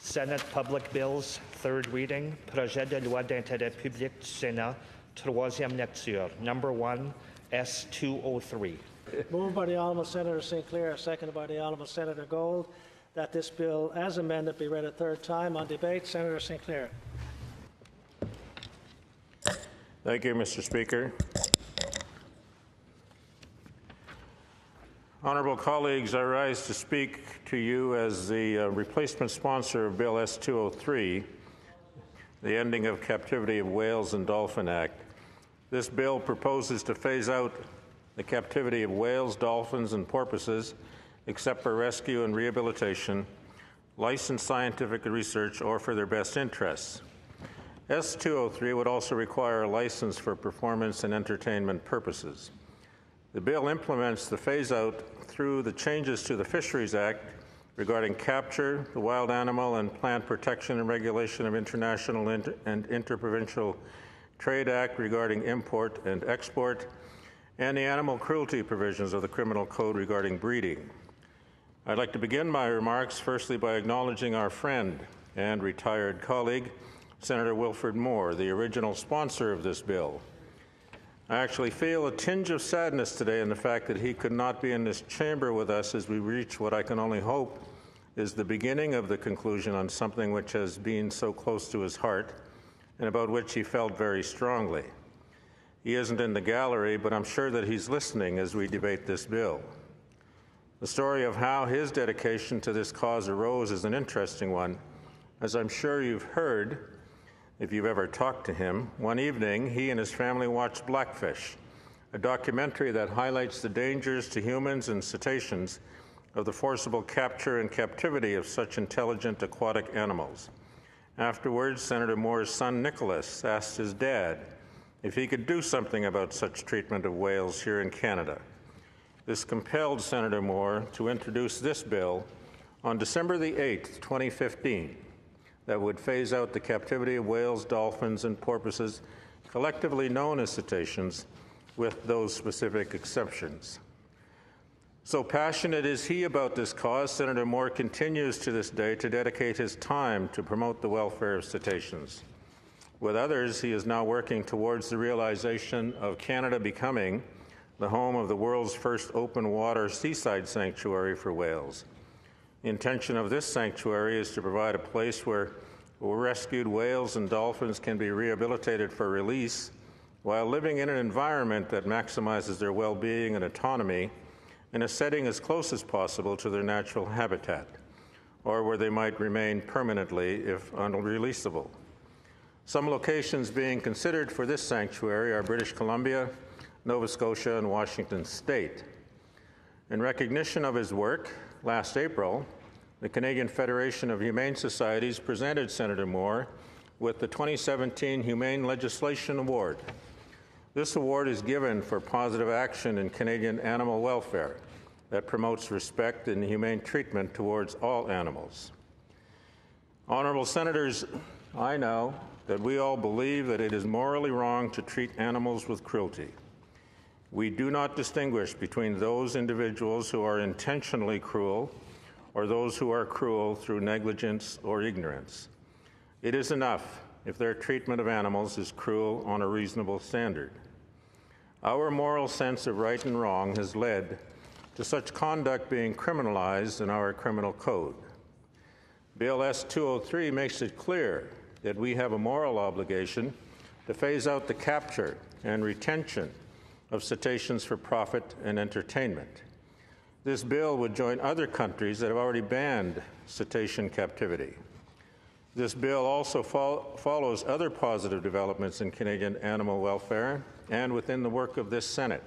Senate Public Bills, third reading, projet de loi d'intérêt public du Sénat, troisième lecture, number 1, S203. Moved by the Honourable Senator Sinclair, seconded by the Honourable Senator Gold, that this bill, as amended, be read a third time. On debate, Senator Sinclair. Thank you, Mr. Speaker. Honourable colleagues, I rise to speak to you as the replacement sponsor of Bill S203, the Ending of Captivity of Whales and Dolphin Act. This bill proposes to phase out the captivity of whales, dolphins, and porpoises, except for rescue and rehabilitation, licensed scientific research, or for their best interests. S203 would also require a license for performance and entertainment purposes. The bill implements the phase-out through the changes to the Fisheries Act regarding capture, the Wild Animal and Plant Protection and Regulation of International and Interprovincial Trade Act regarding import and export, and the animal cruelty provisions of the Criminal Code regarding breeding. I'd like to begin my remarks firstly by acknowledging our friend and retired colleague, Senator Wilfred Moore, the original sponsor of this bill. I actually feel a tinge of sadness today in the fact that he could not be in this chamber with us as we reach what I can only hope is the beginning of the conclusion on something which has been so close to his heart and about which he felt very strongly. He isn't in the gallery, but I'm sure that he's listening as we debate this bill. The story of how his dedication to this cause arose is an interesting one. As I'm sure you've heard, if you've ever talked to him, one evening he and his family watched Blackfish, a documentary that highlights the dangers to humans and cetaceans of the forcible capture and captivity of such intelligent aquatic animals. Afterwards, Senator Moore's son Nicholas asked his dad if he could do something about such treatment of whales here in Canada. This compelled Senator Moore to introduce this bill on December the 8th, 2015, that would phase out the captivity of whales, dolphins, and porpoises, collectively known as cetaceans, with those specific exceptions. So passionate is he about this cause, Senator Moore continues to this day to dedicate his time to promote the welfare of cetaceans. With others, he is now working towards the realization of Canada becoming the home of the world's first open water seaside sanctuary for whales. The intention of this sanctuary is to provide a place where rescued whales and dolphins can be rehabilitated for release while living in an environment that maximizes their well-being and autonomy in a setting as close as possible to their natural habitat, or where they might remain permanently if unreleasable. Some locations being considered for this sanctuary are British Columbia, Nova Scotia, and Washington State. In recognition of his work, last April, the Canadian Federation of Humane Societies presented Senator Moore with the 2017 Humane Legislation Award. This award is given for positive action in Canadian animal welfare that promotes respect and humane treatment towards all animals. Honourable Senators, I know that we all believe that it is morally wrong to treat animals with cruelty. We do not distinguish between those individuals who are intentionally cruel or those who are cruel through negligence or ignorance. It is enough if their treatment of animals is cruel on a reasonable standard. Our moral sense of right and wrong has led to such conduct being criminalized in our criminal code. Bill S203 makes it clear that we have a moral obligation to phase out the capture and retention of cetaceans for profit and entertainment. This bill would join other countries that have already banned cetacean captivity. This bill also follows other positive developments in Canadian animal welfare and within the work of this Senate.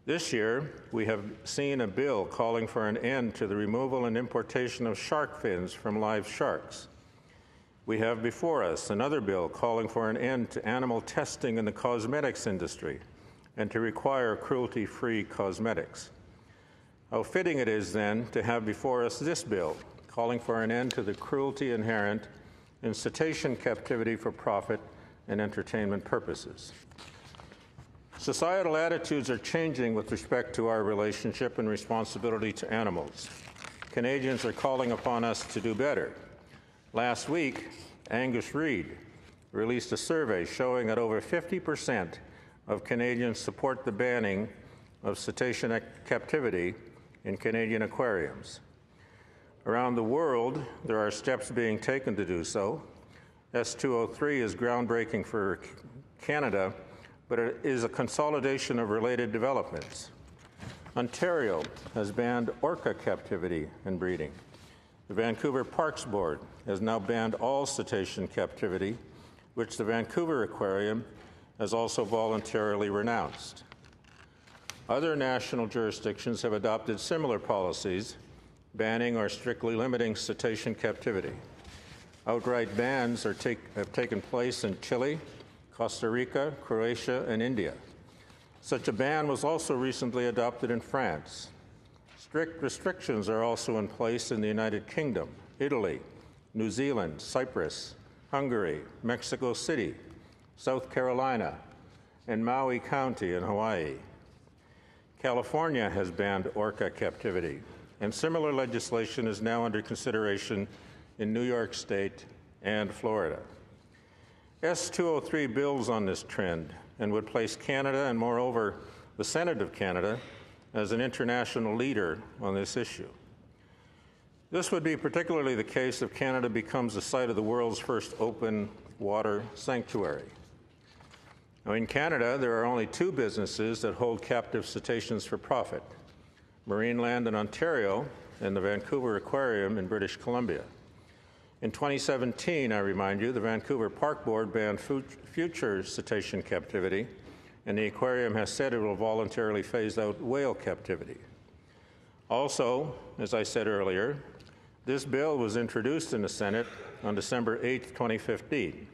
This year, we have seen a bill calling for an end to the removal and importation of shark fins from live sharks. We have before us another bill calling for an end to animal testing in the cosmetics industry and to require cruelty-free cosmetics. How fitting it is, then, to have before us this bill, calling for an end to the cruelty inherent in cetacean captivity for profit and entertainment purposes. Societal attitudes are changing with respect to our relationship and responsibility to animals. Canadians are calling upon us to do better. Last week, Angus Reid released a survey showing that over 50% of Canadians support the banning of cetacean captivity in Canadian aquariums. Around the world, there are steps being taken to do so. S203 is groundbreaking for Canada, but it is a consolidation of related developments. Ontario has banned orca captivity and breeding. The Vancouver Parks Board has now banned all cetacean captivity, which the Vancouver Aquarium has also voluntarily renounced. Other national jurisdictions have adopted similar policies, banning or strictly limiting cetacean captivity. Outright bans have taken place in Chile, Costa Rica, Croatia, and India. Such a ban was also recently adopted in France. Strict restrictions are also in place in the United Kingdom, Italy, New Zealand, Cyprus, Hungary, Mexico City, South Carolina, and Maui County in Hawaii. California has banned orca captivity, and similar legislation is now under consideration in New York State and Florida. S203 builds on this trend and would place Canada, and moreover the Senate of Canada, as an international leader on this issue. This would be particularly the case if Canada becomes the site of the world's first open water sanctuary. Now, in Canada, there are only two businesses that hold captive cetaceans for profit: Marineland in Ontario and the Vancouver Aquarium in British Columbia. In 2017, I remind you, the Vancouver Park Board banned future cetacean captivity, and the aquarium has said it will voluntarily phase out whale captivity. Also, as I said earlier, this bill was introduced in the Senate on December 8, 2015.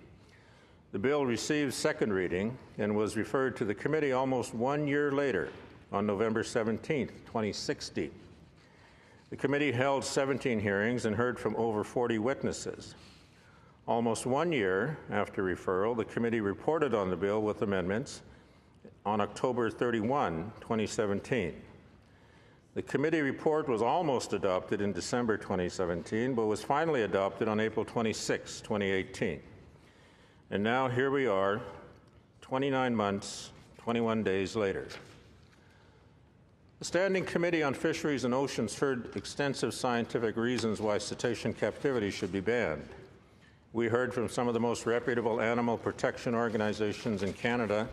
The bill received second reading and was referred to the committee almost 1 year later, on November 17, 2016. The committee held 17 hearings and heard from over 40 witnesses. Almost 1 year after referral, the committee reported on the bill with amendments on October 31, 2017. The committee report was almost adopted in December 2017, but was finally adopted on April 26, 2018. And now here we are, 29 months, 21 days later. The Standing Committee on Fisheries and Oceans heard extensive scientific reasons why cetacean captivity should be banned. We heard from some of the most reputable animal protection organizations in Canada,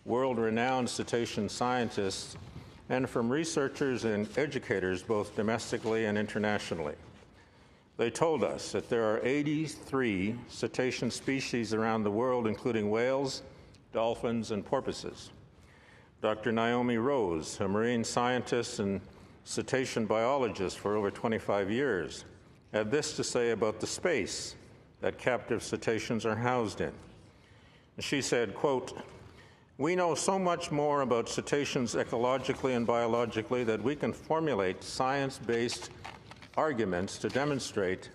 world-renowned cetacean scientists, and from researchers and educators both domestically and internationally. They told us that there are 83 cetacean species around the world, including whales, dolphins, and porpoises. Dr. Naomi Rose, a marine scientist and cetacean biologist for over 25 years, had this to say about the space that captive cetaceans are housed in. She said, quote, "We know so much more about cetaceans ecologically and biologically that we can formulate science-based arguments to demonstrate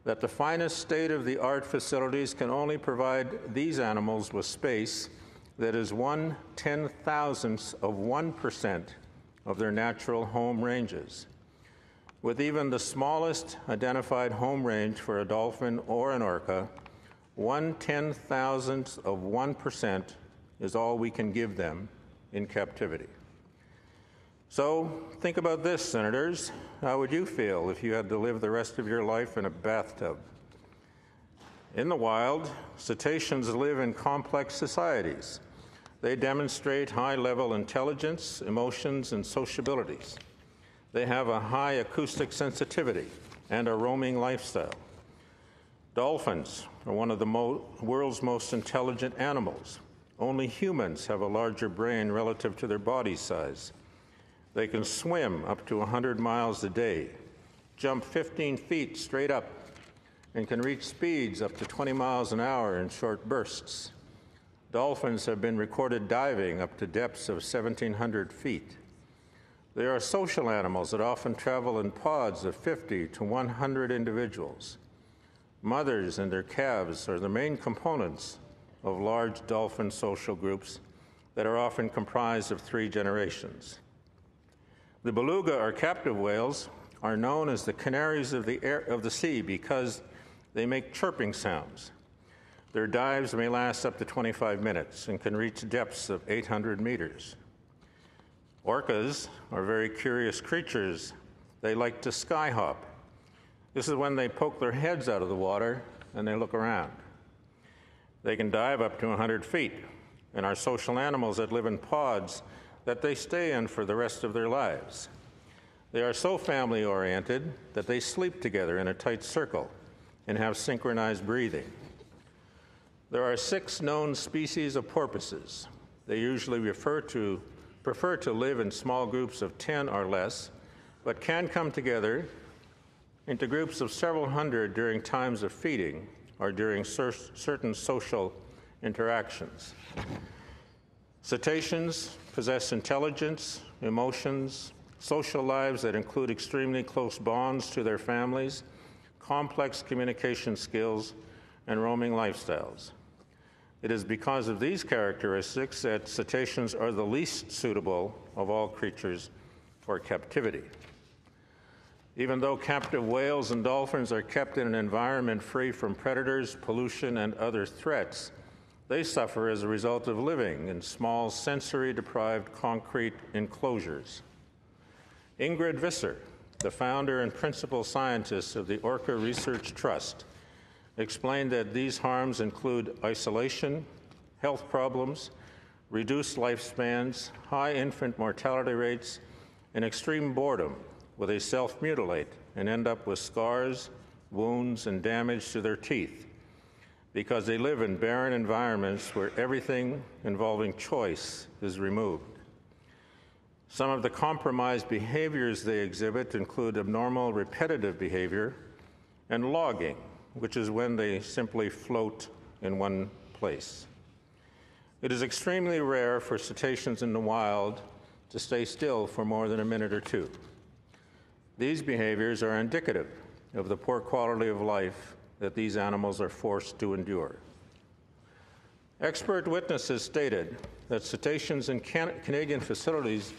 that the finest state-of-the-art facilities can only provide these animals with space that is 1/10,000th of 1% of their natural home ranges. With even the smallest identified home range for a dolphin or an orca, 1/10,000th of 1% is all we can give them in captivity." So think about this, Senators. How would you feel if you had to live the rest of your life in a bathtub? In the wild, cetaceans live in complex societies. They demonstrate high-level intelligence, emotions, and sociabilities. They have a high acoustic sensitivity and a roaming lifestyle. Dolphins are one of the world's most intelligent animals. Only humans have a larger brain relative to their body size. They can swim up to 100 miles a day, jump 15 feet straight up, and can reach speeds up to 20 miles an hour in short bursts. Dolphins have been recorded diving up to depths of 1,700 feet. They are social animals that often travel in pods of 50 to 100 individuals. Mothers and their calves are the main components of large dolphin social groups that are often comprised of 3 generations. The beluga, or captive whales, are known as the canaries of the sea because they make chirping sounds. Their dives may last up to 25 minutes and can reach depths of 800 meters. Orcas are very curious creatures. They like to skyhop. This is when they poke their heads out of the water and they look around. They can dive up to 100 feet and are social animals that live in pods that they stay in for the rest of their lives. They are so family-oriented that they sleep together in a tight circle and have synchronized breathing. There are 6 known species of porpoises. They usually prefer to live in small groups of 10 or less, but can come together into groups of several hundred during times of feeding or during certain social interactions. Cetaceans possess intelligence, emotions, social lives that include extremely close bonds to their families, complex communication skills, and roaming lifestyles. It is because of these characteristics that cetaceans are the least suitable of all creatures for captivity. Even though captive whales and dolphins are kept in an environment free from predators, pollution, and other threats, they suffer as a result of living in small, sensory-deprived concrete enclosures. Ingrid Visser, the founder and principal scientist of the Orca Research Trust, explained that these harms include isolation, health problems, reduced lifespans, high infant mortality rates, and extreme boredom, where they self-mutilate and end up with scars, wounds, and damage to their teeth, because they live in barren environments where everything involving choice is removed. Some of the compromised behaviors they exhibit include abnormal repetitive behavior and logging, which is when they simply float in one place. It is extremely rare for cetaceans in the wild to stay still for more than a minute or two. These behaviors are indicative of the poor quality of life that these animals are forced to endure. Expert witnesses stated that cetaceans in Canadian facilities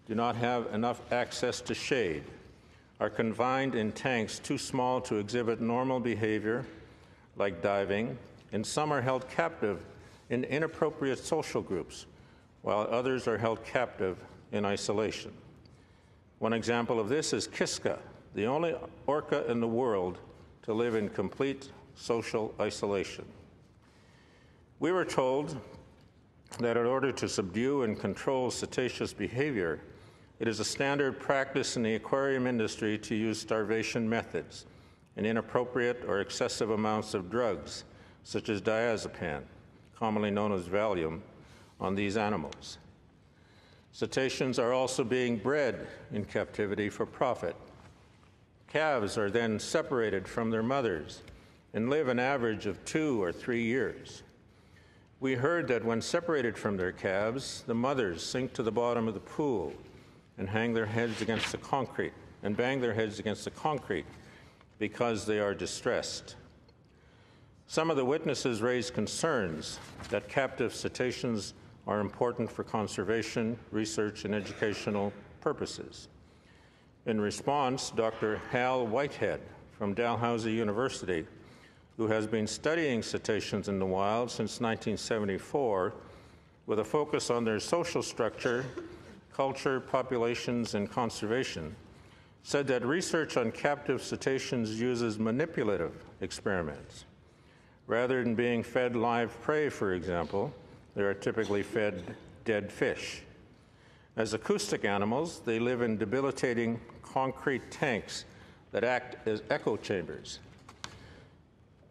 do not have enough access to shade, are confined in tanks too small to exhibit normal behavior, like diving, and some are held captive in inappropriate social groups, while others are held captive in isolation. One example of this is Kiska, the only orca in the world to live in complete social isolation. We were told that in order to subdue and control cetaceous behavior, it is a standard practice in the aquarium industry to use starvation methods and inappropriate or excessive amounts of drugs, such as diazepam, commonly known as Valium, on these animals. Cetaceans are also being bred in captivity for profit. Calves are then separated from their mothers and live an average of 2 or 3 years. We heard that when separated from their calves, the mothers sink to the bottom of the pool and hang their heads against the concrete and bang their heads against the concrete because they are distressed. Some of the witnesses raised concerns that captive cetaceans are important for conservation, research, and educational purposes. In response, Dr. Hal Whitehead from Dalhousie University, who has been studying cetaceans in the wild since 1974 with a focus on their social structure, culture, populations, and conservation, said that research on captive cetaceans uses manipulative experiments. Rather than being fed live prey, for example, they are typically fed dead fish. As acoustic animals, they live in debilitating concrete tanks that act as echo chambers.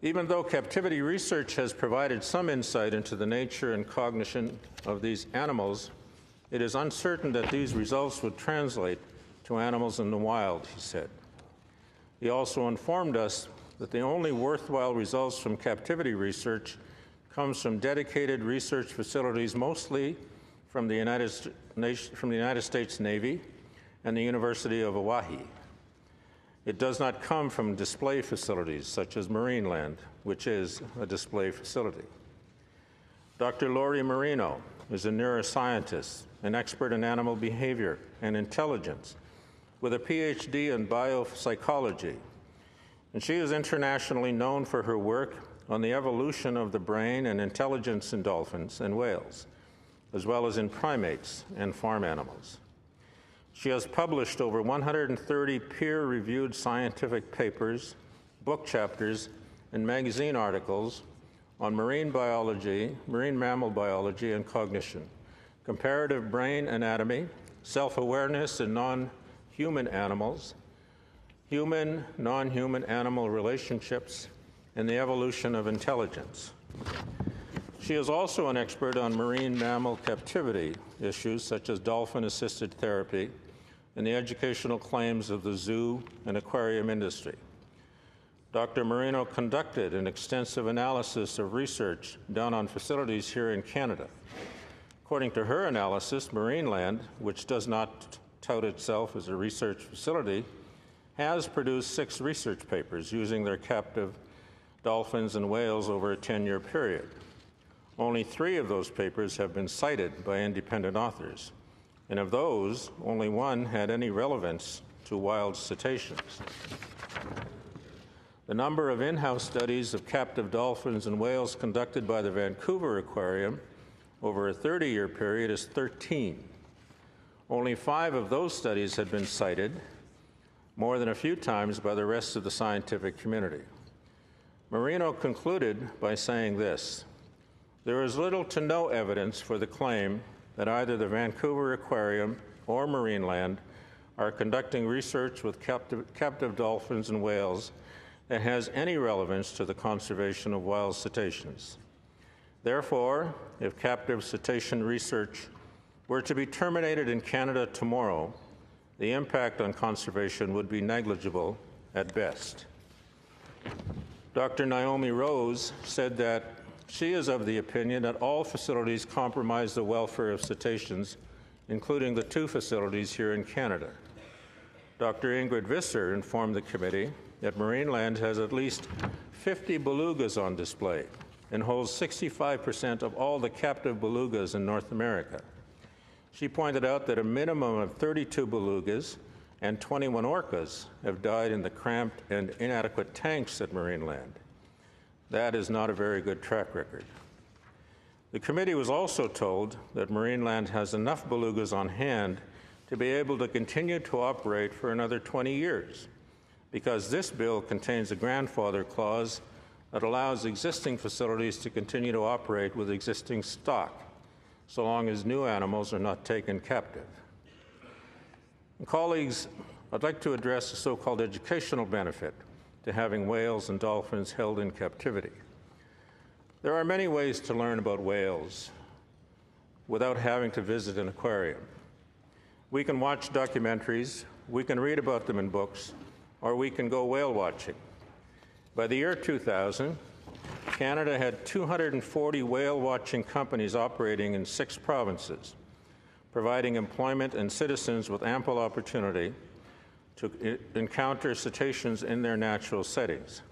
Even though captivity research has provided some insight into the nature and cognition of these animals, it is uncertain that these results would translate to animals in the wild, he said. He also informed us that the only worthwhile results from captivity research comes from dedicated research facilities, mostly from the United States Navy and the University of Hawaii. It does not come from display facilities such as Marineland, which is a display facility. Dr. Lori Marino is a neuroscientist, an expert in animal behavior and intelligence, with a PhD in biopsychology. and she is internationally known for her work on the evolution of the brain and intelligence in dolphins and whales, as well as in primates and farm animals. She has published over 130 peer-reviewed scientific papers, book chapters, and magazine articles on marine biology, marine mammal biology, and cognition, comparative brain anatomy, self-awareness in non-human animals, human, non-human animal relationships, and the evolution of intelligence. She is also an expert on marine mammal captivity issues such as dolphin-assisted therapy and the educational claims of the zoo and aquarium industry. Dr. Marino conducted an extensive analysis of research done on facilities here in Canada. According to her analysis, Marineland, which does not tout itself as a research facility, has produced 6 research papers using their captive dolphins and whales over a 10-year period. Only 3 of those papers have been cited by independent authors, and of those, only 1 had any relevance to wild cetaceans. The number of in-house studies of captive dolphins and whales conducted by the Vancouver Aquarium over a 30-year period is 13. Only 5 of those studies had been cited, more than a few times by the rest of the scientific community. Marino concluded by saying this: "There is little to no evidence for the claim that either the Vancouver Aquarium or Marineland are conducting research with captive dolphins and whales that has any relevance to the conservation of wild cetaceans. Therefore, if captive cetacean research were to be terminated in Canada tomorrow, the impact on conservation would be negligible at best." Dr. Naomi Rose said that she is of the opinion that all facilities compromise the welfare of cetaceans, including the 2 facilities here in Canada. Dr. Ingrid Visser informed the committee that Marineland has at least 50 belugas on display and holds 65% of all the captive belugas in North America. She pointed out that a minimum of 32 belugas and 21 orcas have died in the cramped and inadequate tanks at Marineland. That is not a very good track record. The committee was also told that Marineland has enough belugas on hand to be able to continue to operate for another 20 years, because this bill contains a grandfather clause that allows existing facilities to continue to operate with existing stock, so long as new animals are not taken captive. And colleagues, I'd like to address the so-called educational benefit to having whales and dolphins held in captivity. There are many ways to learn about whales without having to visit an aquarium. We can watch documentaries, we can read about them in books, or we can go whale watching. By the year 2000, Canada had 240 whale watching companies operating in 6 provinces, providing employment and citizens with ample opportunity to encounter cetaceans in their natural settings.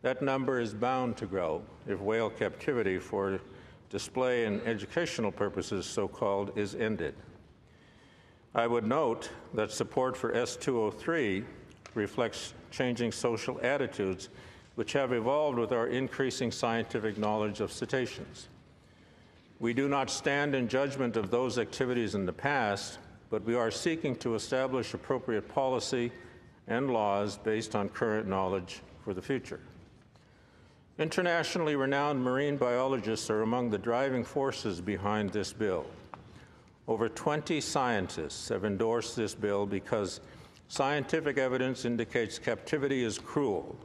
That number is bound to grow if whale captivity for display and educational purposes, so-called, is ended. I would note that support for S203 reflects changing social attitudes which have evolved with our increasing scientific knowledge of cetaceans. We do not stand in judgment of those activities in the past, but we are seeking to establish appropriate policy and laws based on current knowledge for the future. Internationally renowned marine biologists are among the driving forces behind this bill. Over 20 scientists have endorsed this bill because scientific evidence indicates captivity is cruel,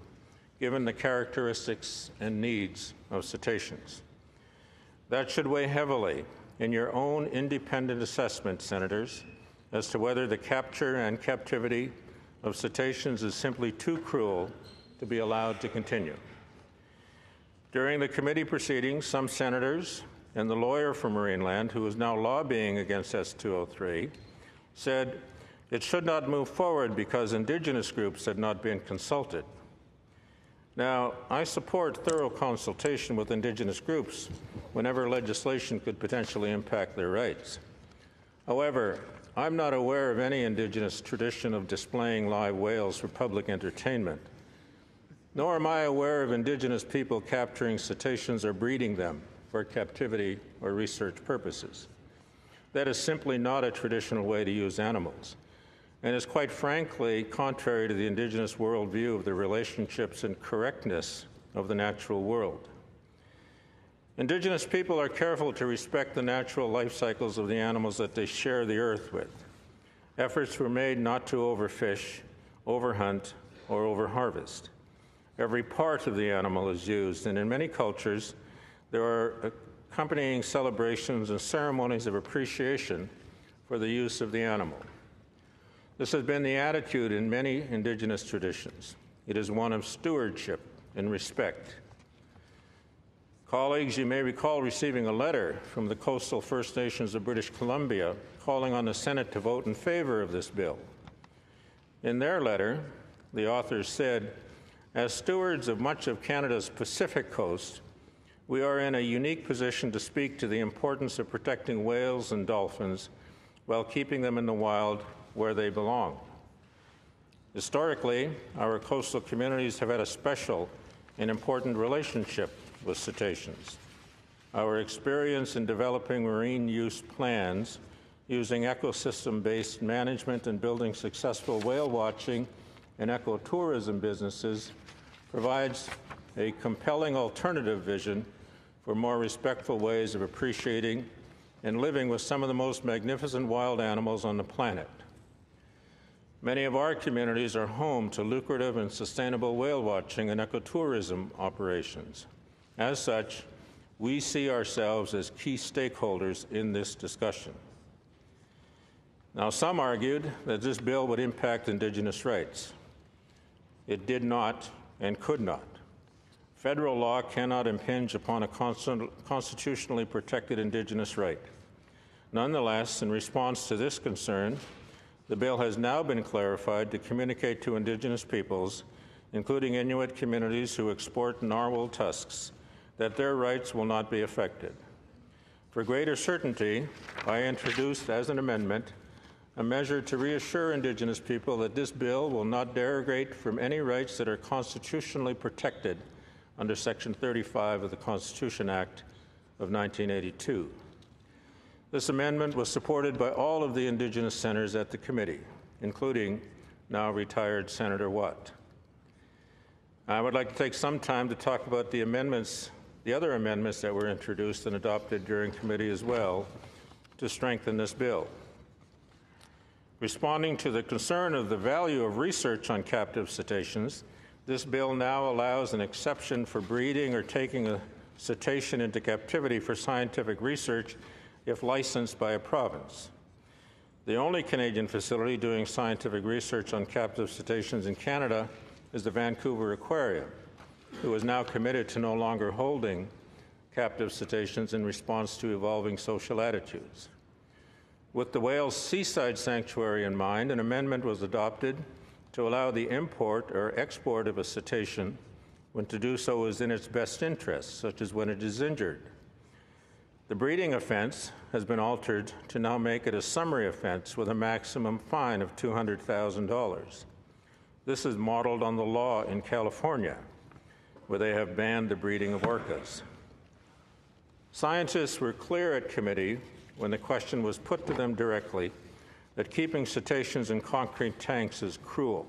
given the characteristics and needs of cetaceans. That should weigh heavily in your own independent assessment, Senators, as to whether the capture and captivity of cetaceans is simply too cruel to be allowed to continue. During the committee proceedings, some senators and the lawyer for Marineland, who is now lobbying against S203, said it should not move forward because Indigenous groups had not been consulted. Now, I support thorough consultation with Indigenous groups whenever legislation could potentially impact their rights. However, I'm not aware of any Indigenous tradition of displaying live whales for public entertainment. nor am I aware of Indigenous people capturing cetaceans or breeding them for captivity or research purposes. That is simply not a traditional way to use animals, and is quite frankly contrary to the Indigenous worldview of the relationships and correctness of the natural world. Indigenous people are careful to respect the natural life cycles of the animals that they share the earth with. Efforts were made not to overfish, overhunt, or overharvest. Every part of the animal is used, and in many cultures, there are accompanying celebrations and ceremonies of appreciation for the use of the animal. This has been the attitude in many Indigenous traditions. It is one of stewardship and respect. Colleagues, you may recall receiving a letter from the coastal First Nations of British Columbia calling on the Senate to vote in favor of this bill. In their letter, the authors said, "As stewards of much of Canada's Pacific coast, we are in a unique position to speak to the importance of protecting whales and dolphins while keeping them in the wild where they belong. Historically, our coastal communities have had a special and important relationship with cetaceans. Our experience in developing marine use plans, using ecosystem-based management and building successful whale watching and ecotourism businesses provides a compelling alternative vision for more respectful ways of appreciating and living with some of the most magnificent wild animals on the planet. Many of our communities are home to lucrative and sustainable whale watching and ecotourism operations. As such, we see ourselves as key stakeholders in this discussion." Now, some argued that this bill would impact Indigenous rights. It did not and could not. Federal law cannot impinge upon a constitutionally protected Indigenous right. Nonetheless, in response to this concern, the bill has now been clarified to communicate to Indigenous peoples, including Inuit communities who export narwhal tusks, that their rights will not be affected. For greater certainty, I introduced as an amendment a measure to reassure Indigenous people that this bill will not derogate from any rights that are constitutionally protected under Section 35 of the Constitution Act of 1982. This amendment was supported by all of the Indigenous senators at the committee, including now retired Senator Watt. I would like to take some time to talk about the other amendments that were introduced and adopted during committee as well to strengthen this bill. Responding to the concern of the value of research on captive cetaceans, this bill now allows an exception for breeding or taking a cetacean into captivity for scientific research if licensed by a province. The only Canadian facility doing scientific research on captive cetaceans in Canada is the Vancouver Aquarium, who is now committed to no longer holding captive cetaceans in response to evolving social attitudes. With the Wales Seaside Sanctuary in mind, an amendment was adopted to allow the import or export of a cetacean when to do so is in its best interest, such as when it is injured. The breeding offense has been altered to now make it a summary offense with a maximum fine of $200,000. This is modeled on the law in California, where they have banned the breeding of orcas. Scientists were clear at committee when the question was put to them directly that keeping cetaceans in concrete tanks is cruel.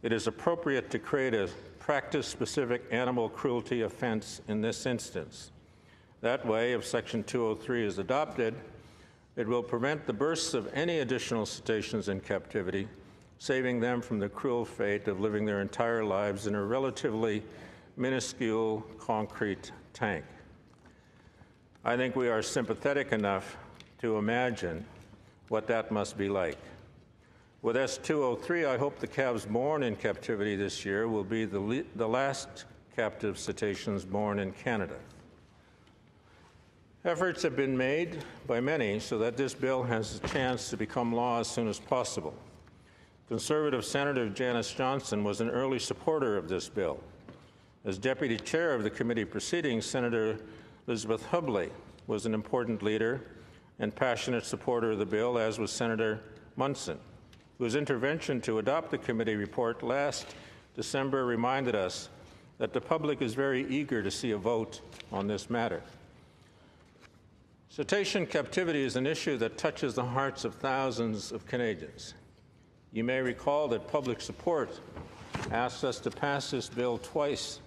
It is appropriate to create a practice-specific animal cruelty offense in this instance. That way, if Section 203 is adopted, it will prevent the bursts of any additional cetaceans in captivity, saving them from the cruel fate of living their entire lives in a relatively minuscule concrete tank. I think we are sympathetic enough to imagine what that must be like. With S203, I hope the calves born in captivity this year will be the last captive cetaceans born in Canada. Efforts have been made by many so that this bill has a chance to become law as soon as possible. Conservative Senator Janice Johnson was an early supporter of this bill. As deputy chair of the committee proceedings, Senator Elizabeth Hubley was an important leader and passionate supporter of the bill, as was Senator Munson, whose intervention to adopt the committee report last December reminded us that the public is very eager to see a vote on this matter. Cetacean captivity is an issue that touches the hearts of thousands of Canadians. You may recall that public support asked us to pass this bill twice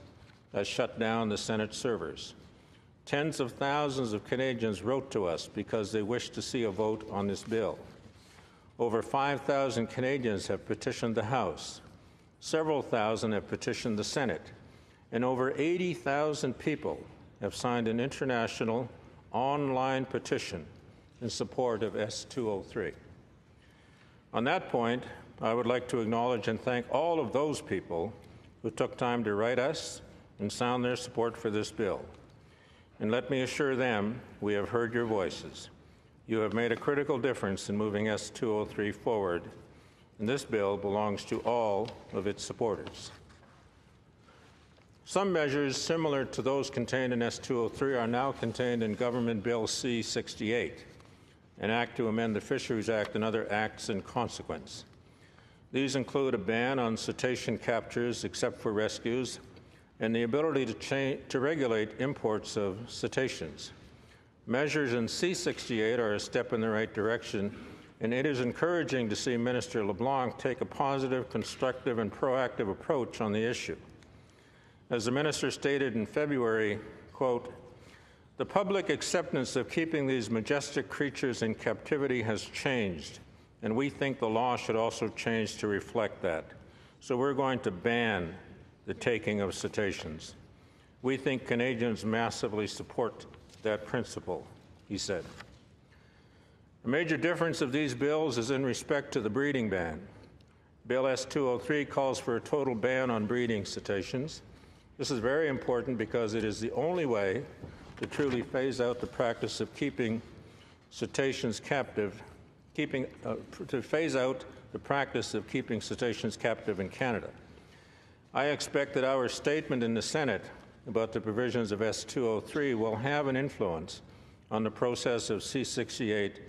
that shut down the Senate servers. Tens of thousands of Canadians wrote to us because they wished to see a vote on this bill. Over 5,000 Canadians have petitioned the House. Several thousand have petitioned the Senate. And over 80,000 people have signed an international online petition in support of S203. On that point, I would like to acknowledge and thank all of those people who took time to write us and sound their support for this bill. And let me assure them, we have heard your voices. You have made a critical difference in moving S203 forward, and this bill belongs to all of its supporters. Some measures similar to those contained in S203 are now contained in Government Bill C-68, an act to amend the Fisheries Act and other acts in consequence. These include a ban on cetacean captures except for rescues and the ability to regulate imports of cetaceans. Measures in C-68 are a step in the right direction, and it is encouraging to see Minister LeBlanc take a positive, constructive, and proactive approach on the issue. As the minister stated in February, quote, "The public acceptance of keeping these majestic creatures in captivity has changed, and we think the law should also change to reflect that. So we're going to ban the taking of cetaceans. We think Canadians massively support that principle," he said. A major difference of these bills is in respect to the breeding ban. Bill S-203 calls for a total ban on breeding cetaceans. This is very important because it is the only way to truly phase out the practice of keeping cetaceans captive, to phase out the practice of keeping cetaceans captive in Canada. I expect that our statement in the Senate about the provisions of S-203 will have an influence on the process of C-68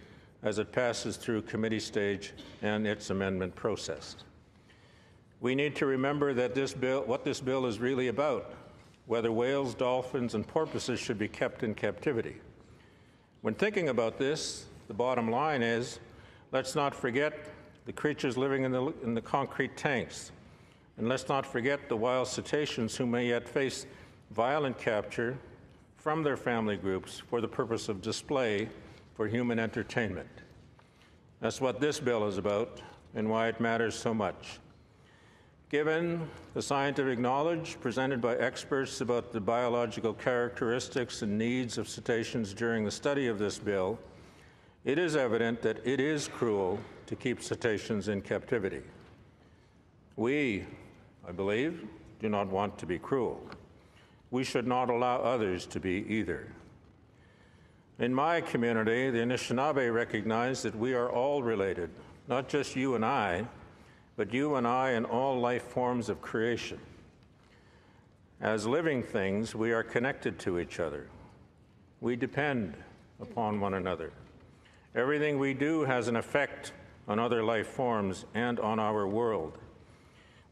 as it passes through committee stage and its amendment process. We need to remember that what this bill is really about, whether whales, dolphins, and porpoises should be kept in captivity. When thinking about this, the bottom line is, let's not forget the creatures living in the concrete tanks, and let's not forget the wild cetaceans who may yet face violent capture from their family groups for the purpose of display for human entertainment. That's what this bill is about and why it matters so much. Given the scientific knowledge presented by experts about the biological characteristics and needs of cetaceans during the study of this bill, it is evident that it is cruel to keep cetaceans in captivity. We, I believe, do not want to be cruel. We should not allow others to be either. In my community, the Anishinaabe recognize that we are all related, not just you and I, but you and I and all life forms of creation. As living things, we are connected to each other. We depend upon one another. Everything we do has an effect on other life forms and on our world.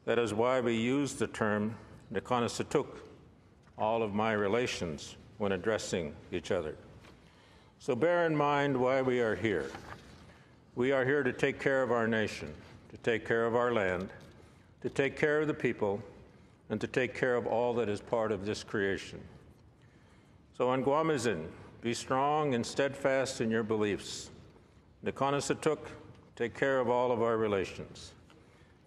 That is why we use the term Nikanasatuk, all of my relations, when addressing each other. So bear in mind why we are here. We are here to take care of our nation, to take care of our land, to take care of the people, and to take care of all that is part of this creation. So on Guamazin, be strong and steadfast in your beliefs. Nikanasatuk, take care of all of our relations.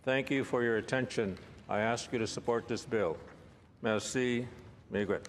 Thank you for your attention. I ask you to support this bill. Merci, miigwech.